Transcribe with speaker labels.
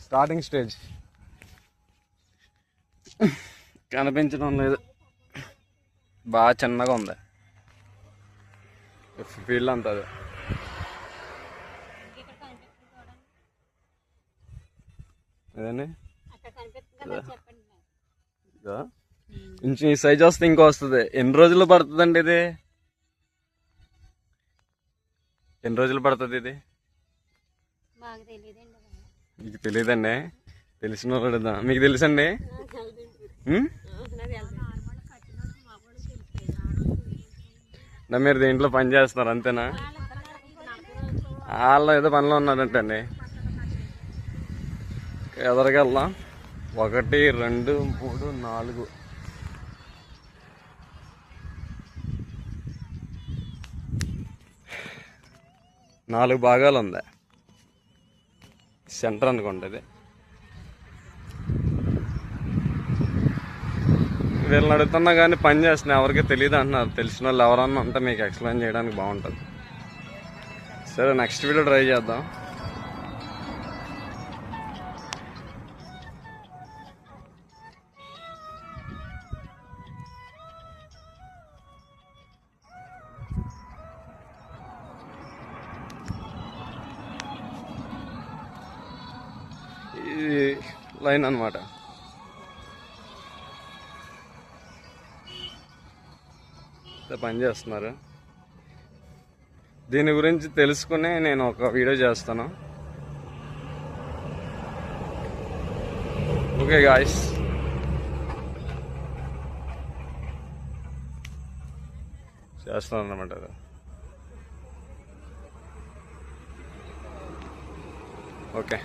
Speaker 1: Starting stage కనిపించడం లేదు, బాగా చిన్నగా ఉంది ఫీల్డ్ అంతా. అది అదేండి ఇంచు ఈ సైజ్ వస్తే ఇంకో వస్తుంది. ఎన్ని రోజులు పడుతుందండి ఇది? ఎన్ని రోజులు పడుతుంది ఇది? మీకు తెలియదండి? తెలిసిన వాళ్ళు అడుగుదాం. మీకు తెలుసండి? మీరు దీంట్లో పని చేస్తున్నారు అంతేనా? వాళ్ళు ఏదో పనిలో ఉన్నారంటండి. ఎదరికెళ్దాం. 1 2 3 4 4 భాగాలు ఉంది. సెంటర్ అనుకోండి ఇది. వీళ్ళని అడుగుతున్నా కానీ పని చేస్తున్నా ఎవరికి తెలియదు అంటున్నారు. తెలిసిన వాళ్ళు ఎవరన్నా ఉంటే మీకు ఎక్స్ప్లెయిన్ చేయడానికి బాగుంటుంది. సరే, నెక్స్ట్ వీడియో ట్రై చేద్దాం. ఇది లైన్ అన్నమాట. పని చేస్తున్నారు. దీని గురించి తెలుసుకుని నేను ఒక వీడియో చేస్తాను. ఓకే గాయ్స్, చేస్తాను అన్నమాట. ఓకే.